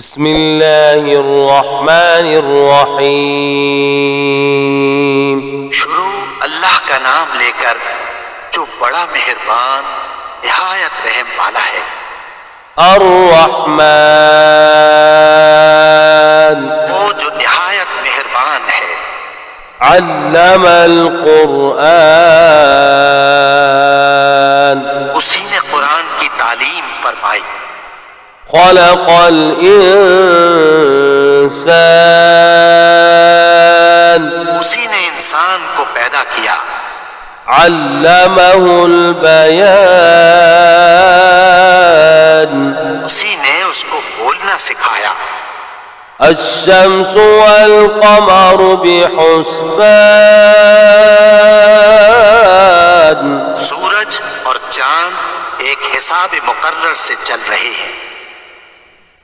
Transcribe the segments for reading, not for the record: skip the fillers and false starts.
बिस्मिल्लाहिर्रहमानिर्रहीम। शुरू अल्लाह का नाम लेकर जो बड़ा मेहरबान निहायत रहम वाला है। अर्रहमान, वो जो निहायत मेहरबान है। अल्लमल कुरआन, उसी ने कुरान की तालीम फरमाई। खलक़ल इंसान, उसी ने इंसान को पैदा किया। अल्लमहुल बयान, उसी ने उसको बोलना सिखाया। अश्शम्सु वल क़मरु बिहुस्बान, सूरज और चांद एक हिसाब मुकर्रर से चल रहे हैं।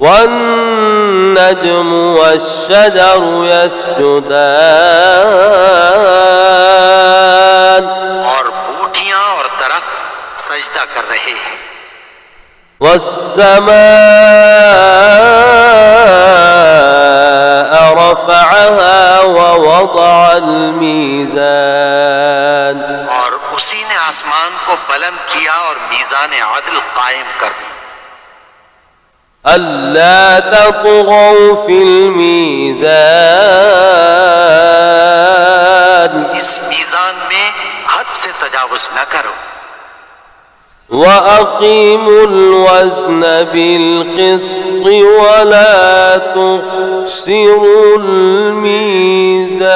वन्नज्मु वश्शजरु यस्जुदान, और बूटियां और दरख्त सजदा कर रहे हैं। वस्समाअ रफ़अहा ववदअल मीज़ान, और उसी ने आसमान को बुलंद किया और मीज़ान अदल कायम कर दी। अल्ला ततगौ फिल मीज़ान, इस मीज़ान में हद से तजावुज न करो। वअक़ीमुल वज़्न बिल क़िस्ति वला तुख़्सिरुल मीज़ान,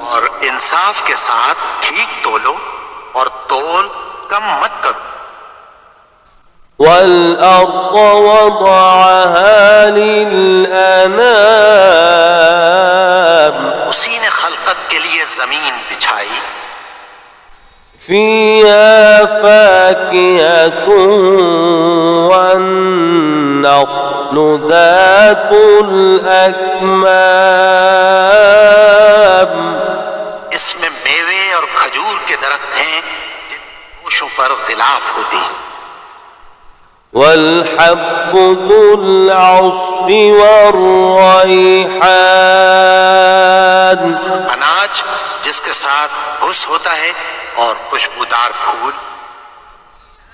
और इंसाफ के साथ ठीक तोलो और तोल कम मत करो। वल्अर्द वदअहा लिलअनाम, उसी ने खलकत के लिए जमीन बिछाई। फ़ीहा फ़ाकिहतुन वन्नख़्लु ज़ातुल अकमाम, इसमें मेवे और खजूर के दरख्त हैं जिन गोशों पर गिलाफ होती है। वल्हब्बु ज़ुल अस्फ़ि वर्रैहान, अनाज जिसके साथ भुस होता है और खुशबूदार फूल।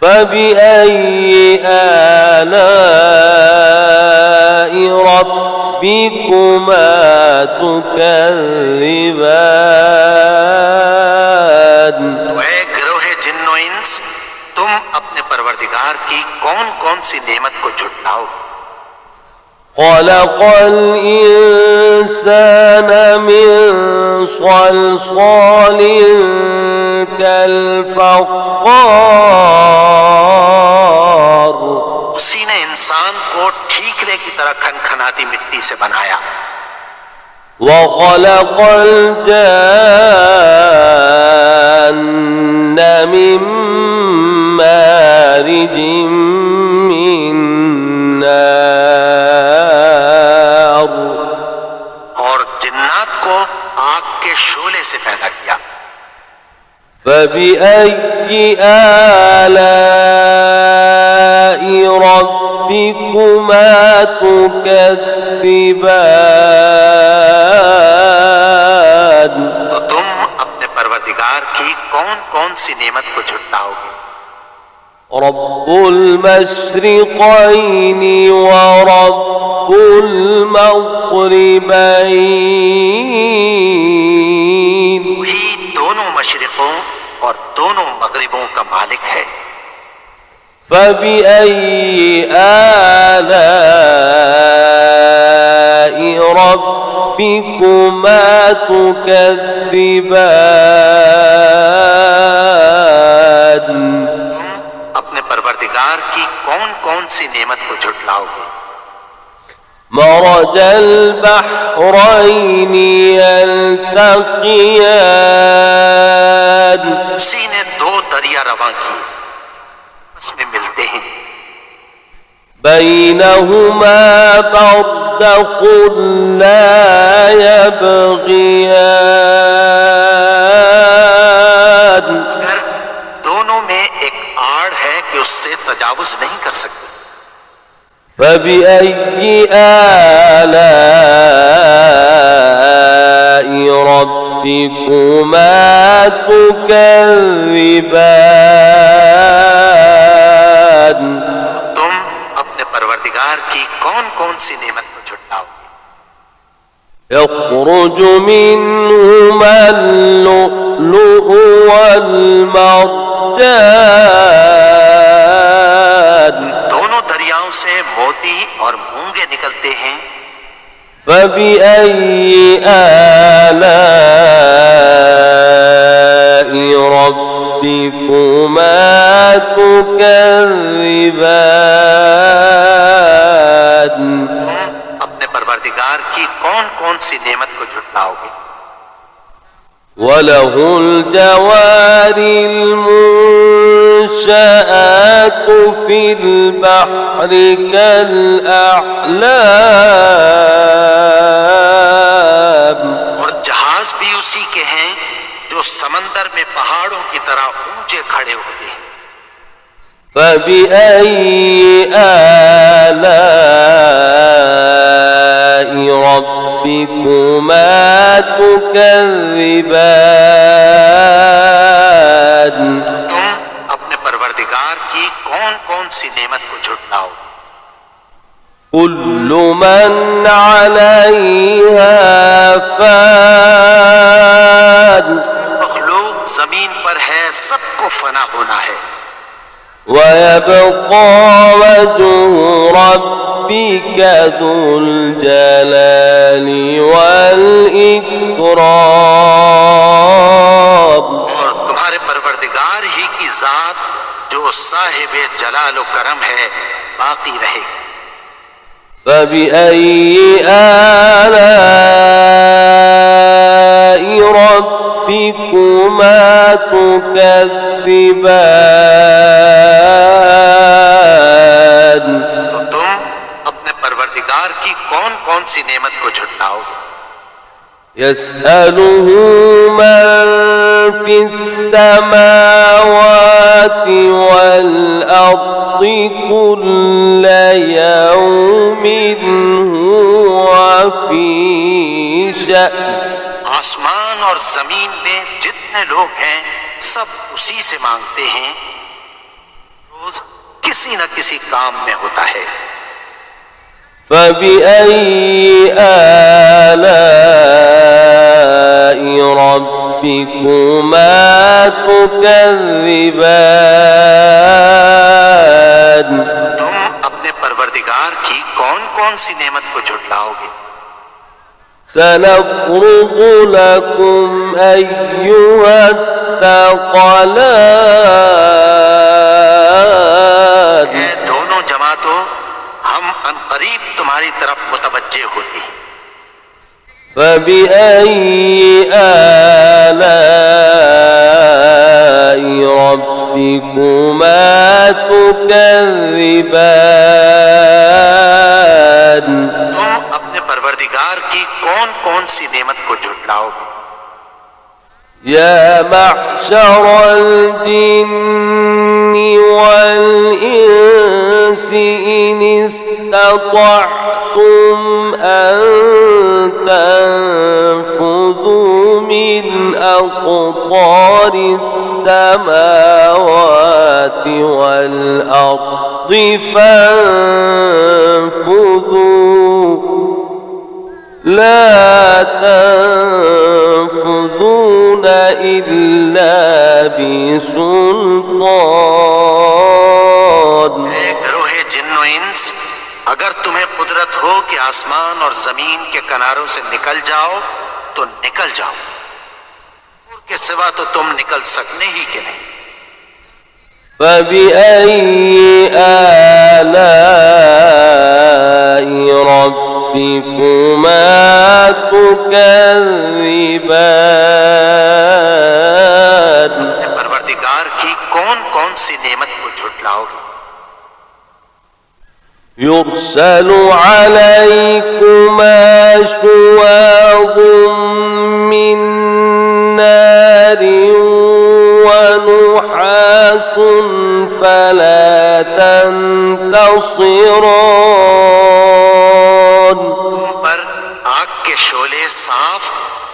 फ़बिअय्यि आलाइ रब्बिकुमा तुकज़्ज़िबान, तो ऐ गिरोहे जिन्नो इंस, तुम अपने परवरदिगार की कौन कौन सी नेमत को झुटलाओ। खलक़ल इंसान मिन सलसालिन कल फ़ख़्ख़ार, उसी ने इंसान को ठीकरे की तरह खनखनाती मिट्टी से बनाया। वख़लक़ल जान्न मिन मारिजिम मिन नार, और जिन्नात को आग के शोले से पैदा किया। फ़बिअय्यि आलाइ रब्बिकुमा तुकज़्ज़िबान, तो तुम अपने परवरदिगार की कौन कौन सी नेमत को झुटलाओगे। रब्बुल मशरिक़ैनि व रब्बुल मग़रिबैन, वही दोनों मशरिकों और दोनों मगरिबों का मालिक है। फ़बिअय्यि आलाइ रब्बिकुमा तुकज़्ज़िबान, तुम अपने परवरदिगार की कौन कौन सी नेमत को झुटलाओगे। मरजल बहरैनि यल्तक़ियान, उसी ने दो दरिया रवां किए, आपस में मिलते हैं। बैनहुमा बरज़ख़ुन ला यबग़ियान, मगर दोनों में एक आड़ है कि उससे तजावुज नहीं कर सकते। فبأي آلاء ربكما تكذبان तुम अपने परवरदिगार की कौन कौन सी नेमत को झुटलाओगे? يخرج منهما اللؤلؤ والمرجان दोनों दरियाओं से मोती और मूंगे निकलते हैं। فبأي آلاء ربكما تكذبان तुम अपने परवरदिगार की कौन कौन सी नेमत को झुटलाओगे? وله الجوار المنشآت في البحر كالأعلام और जहाज भी उसी के हैं जो समंदर में पहाड़ों की तरह ऊंचे खड़े होते हैं। فبأي آلاء ربكما تكذبان तुम अपने परवरदिगार की कौन कौन सी नेमत को झुटलाओगे? كل من عليها فان मखलूक जमीन पर है, सबको फना होना है। ويبقى وجه ربك ذو الجلال والإكرام और तुम्हारे परवरदिगार ही की जात जो साहिब जलाल व करम है बाकी रहेगी। فبأي آلاء ربكما تكذبان तो तुम अपने परवरदिगार की कौन कौन सी नेमत को झुटलाओगे? يسأله من في السماوات والأرض كل يوم هو في شأن आसमान और जमीन में जितने लोग हैं सब उसी से मांगते हैं, रोज किसी न किसी काम में होता है। فبأي آلاء ربكما تكذبان तुम अपने परवरदिगार की कौन कौन सी नेमत को झुटलाओगे? سنفرغ لكم أيها الثقلان ए दोनों जमातों, हम अनकरीब तुम्हारी तरफ मुतवज्जे होते हैं। فبأي آلاء ربكما تكذبان तुम अपने परवरदिगार की कौन कौन सी नेमत को झुटलाओगे? يا معشر الجن والإنس إن استطعتم أن تنفذوا من أقطار السماوات والأرض فانفذوا لا تنفذون إلا بسلطان ए गरोहे जिन्नो इंस, अगर तुम्हें कुदरत हो कि आसमान और जमीन के किनारों से निकल जाओ तो निकल जाओ, और के सिवा तो तुम निकल सकने ही के नहीं। فبأي آلاء ربكما تكذبان परवरदिगार की कौन कौन सी नेमत को झुटलाओगे? يرسل عليكما شواظ من نار ونحاس فلا تنتصران तुम पर आग के शोले साफ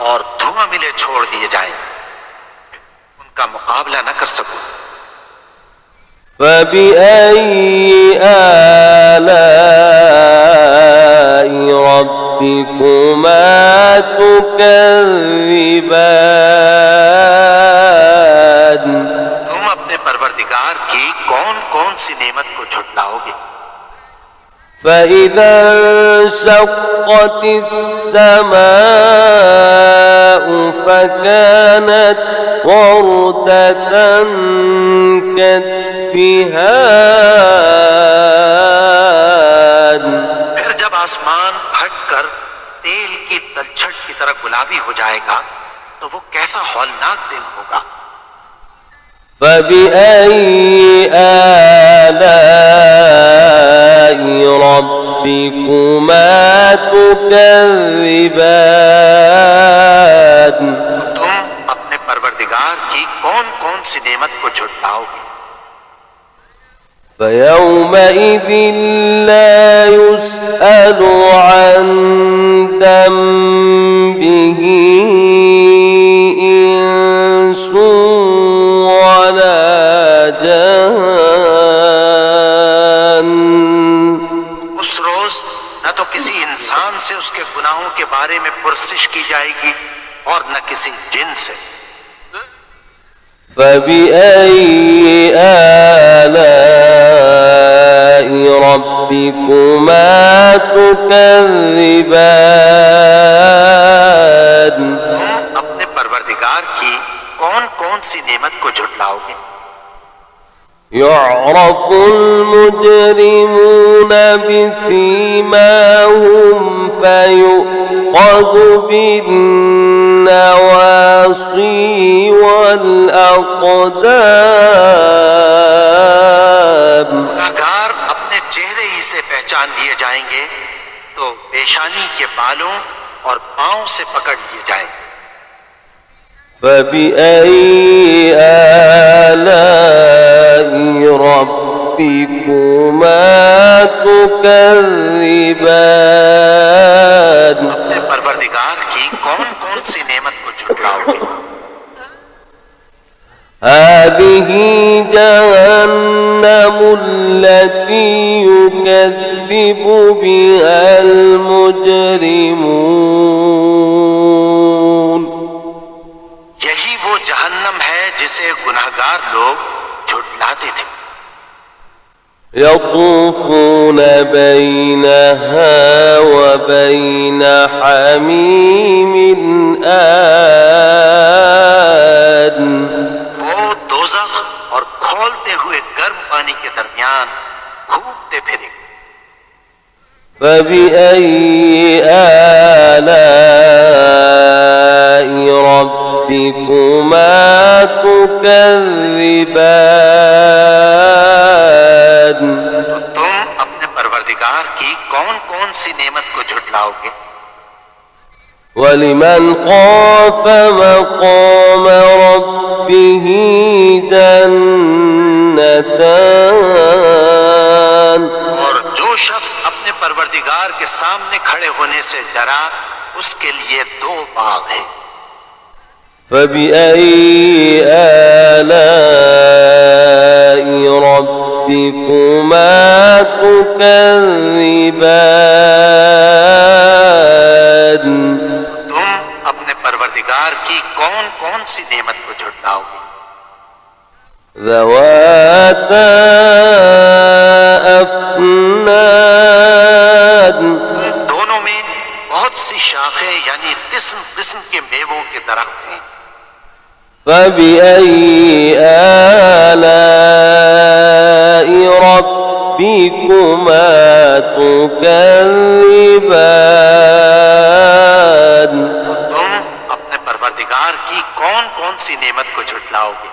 और धुआं मिले छोड़ दिए जाएं, उनका मुकाबला न कर सको। فبأي آلاء ربكما تكذبان तुम अपने परवरदिगार की कौन कौन सी नेमत को झुटलाओगे? فإذا انشقت السماء فكانت وردة كالدهان फिर जब आसमान फटकर तेल की तलछट की तरह गुलाबी हो जाएगा तो वो कैसा हौलनाक दिन होगा। فبأي آلاء ربكما تكذبان तो तुम अपने परवरदिगार की कौन कौन सी नेमत को झुटलाओगे? فيومئذ لا يسأل عن ذنبه إنس ولا جان उस रोज न तो किसी इंसान से उसके गुनाहों के बारे में पुरसिश की जाएगी और न किसी जिन से। فبأي آلاء ربكما تكذبان तुम अपने परवरदिगार की कौन कौन सी नेमत को झुटलाओगे? يعرف المجرمون بسيماهم فيؤخذ بالنواصي والأقدام गुनाहगार अपने चेहरे ही से पहचान लिए जाएंगे तो पेशानी के बालों और पांव से पकड़ लिए जाएंगे। فبأي آلاء ربكما تكذبان अपने परवरदिगार की कौन कौन सी नेमत को झुटलाओगे? هذه جهنم التي يكذب بها المجرمون यही वो जहन्नम है जिसे गुनाहगार लोग झुटलाते थे। يطوفون بينها وبين حميم آن वो दोज़ख और खौलते हुए गर्म पानी के दरमियान घूमते फिरेंगे। فبأي آلاء ربكما تكذبان तो तुम अपने परवरदिगार की कौन कौन सी नेमत को झुटलाओगे? ولمن خاف مقام ربه جنتان और जो शख्स अपने परवरदिगार के सामने खड़े होने से डरा उसके लिए दो बाग हैं। فبأي آلاء ربكما تكذبان तुम अपने परवरदिगार की कौन कौन सी नेमत को झुटलाओगे? ذواتا أفنان उन दोनों में बहुत सी शाखें यानी किस्म किस्म के मेवों के दरख्त हैं। فبأي آلاء ربكما تكذبان तो तुम अपने परवरदिगार की कौन कौन सी नेमत को झुटलाओगे?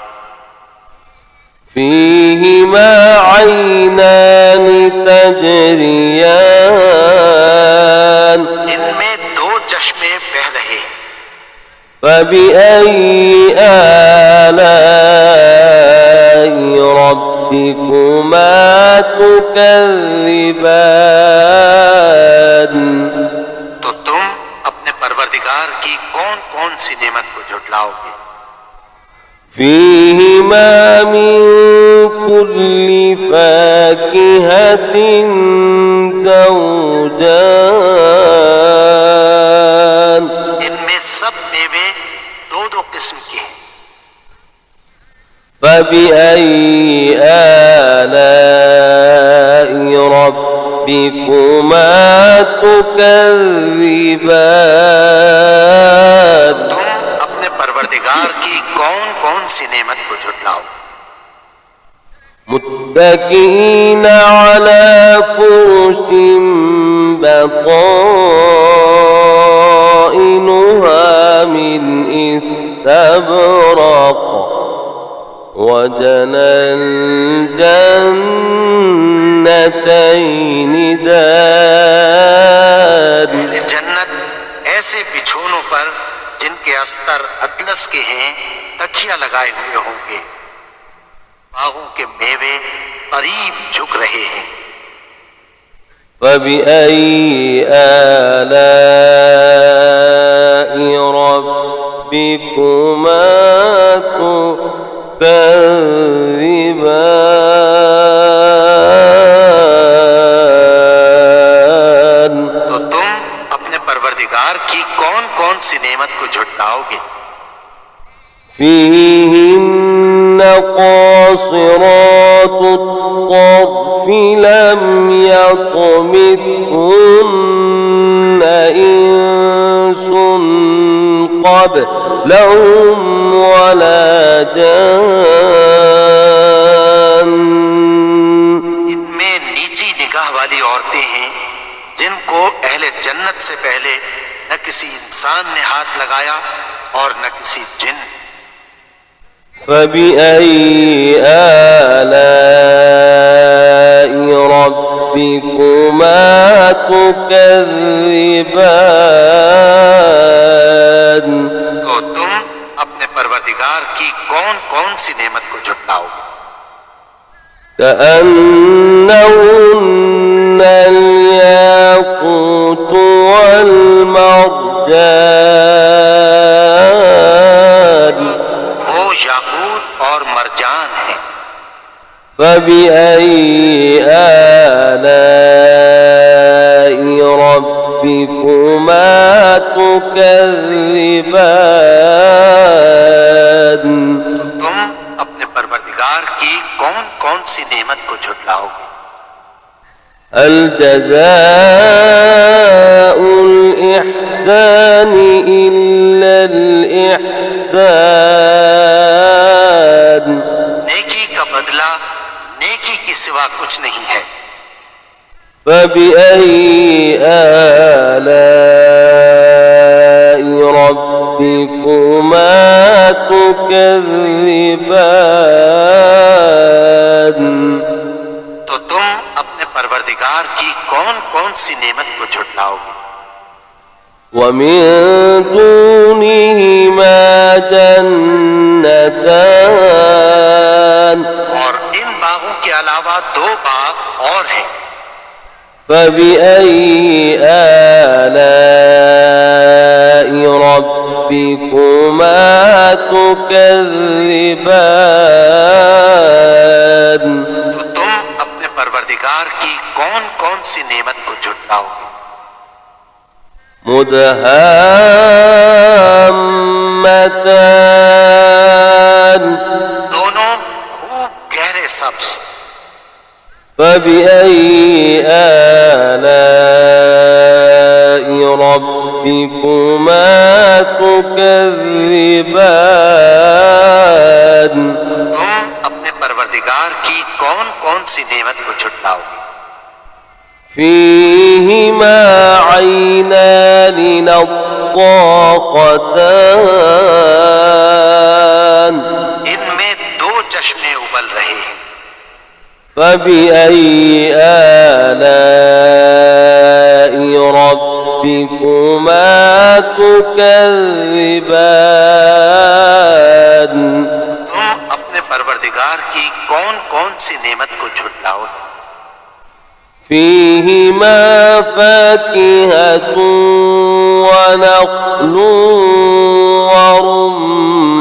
فيهما عينان تجريان इनमें दो चश्मे बह रहे हैं। فبأي آلاء ربكما تكذبان तो तुम अपने परवरदिगार की कौन कौन सी नेमत को झुटलाओगे? فيهما من كل فاكهة زوجان इनमें सब मेवे दो दो किस्म के हैं। فبأي آلاء ربكما تكذبان तुम अपने परवरदिगार की कौन कौन सी नेमत को झुटलाओ? متكئين على فرش بطائنها من استبرق وجنى الجنتين دان अहले जन्नत ऐसे बिछोनों पर जिनके अस्तर अतलस के हैं तकिया लगाए हुए होंगे। बागों के मेवे करीब झुक रहे हैं। فبأي آلاء ربكما تكذبان तो तुम अपने परवरदिगार की कौन कौन सी नेमत को झुटलाओगे? فيهن قاصرات الطرف لم يطمثهن إنس قبلهم ولا جان इनमें नीची निगाह वाली औरतें हैं जिनको अहले जन्नत से पहले न किसी इंसान ने हाथ लगाया और न किसी जिन। فبأي آلاء ربكما تكذبان तो तुम अपने परवरदिगार की कौन कौन सी नेमत को झुटलाओगे? كأنهن الياقوت والمرجان वो याकूत और मरजान है। فبأي آلاء ربكما تكذبان तो तुम अपने परवरदिगार की कौन कौन सी नेमत को झुटलाओगे? الجزاء الإحسان إلا الإحسان नेकी का बदला नेकी के सिवा कुछ नहीं है। فبأي آلاء ربكما تكذبان तो तुम अपने परवरदिगार की कौन कौन सी नेमत को झुटलाओगे? ومن دونهما جنتان और इन बागों के अलावा दो बाग और हैं। فبأي آلاء ربكما تكذبان तो तुम अपने परवरदिगार की कौन कौन सी नेमत को झुटलाओगे? مدهامتان दोनों खूब गहरे सब्ज। فبأي آلاء ربكما تكذبان तुम अपने परवरदिगार की कौन कौन सी नेमत को झुटलाओगे? فيهما عينان نضاختان इनमें दो चश्मे उबल रहे हैं। فبأي آلاء ربكما تكذبان तुम अपने परवरदिगार की कौन कौन सी नेमत को झुटलाओ। فيهما فاكهة ونخل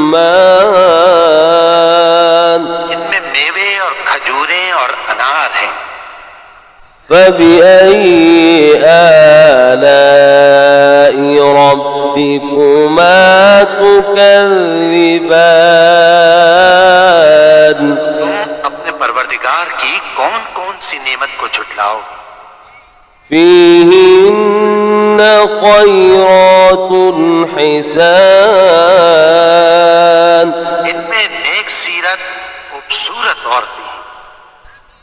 ورمان इनमें मेवे और खजूरें और अनार हैं। فبأي آلاء ربكما تكذبان तुम अपने परवरदिगार की कौन कौन सी नेमत को झुटलाओ। فيهن خيرات حسان इनमें नेक सीरत खूबसूरत औरतें हैं।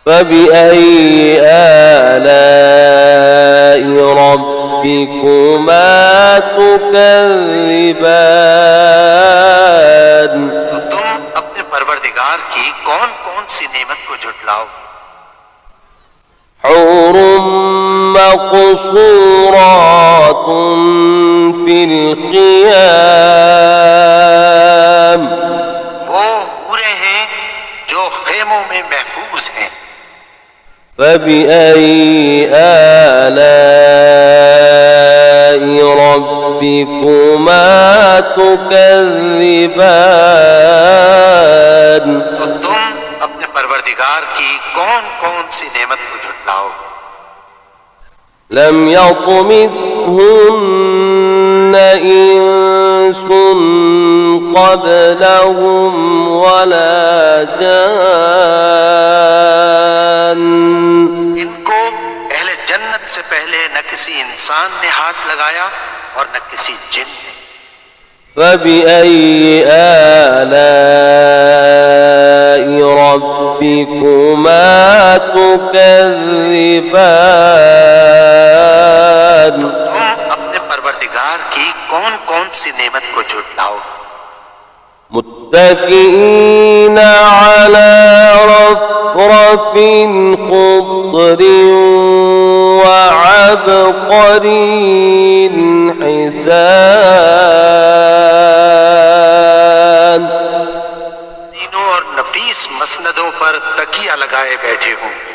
فبأي آلاء ربكما تكذبان तो तुम अपने परवरदिगार की कौन कौन सी नेमत को झुटलाओ। حور مقصورات في الخيام वो पूरे हैं जो खेमों में महफूज हैं। فبأي آلاء ربكما تكذبان तो तुम अपने परवरदिगार की कौन कौन सी नेमत को झुटलाओ। لم يطمثهن إنس قبلهم ولا جان इनको अहले जन्नत से पहले न किसी इंसान ने हाथ लगाया और न किसी जिन ने। فبأي آلاء ربكما تكذبان तो तुम अपने परवरदिगार की कौन कौन सी नेमत को झुटलाओ। متكئين على رفرف خضر وعبقري حسان तीनों और नफीस मसनदों पर तकिया लगाए बैठे होंगे।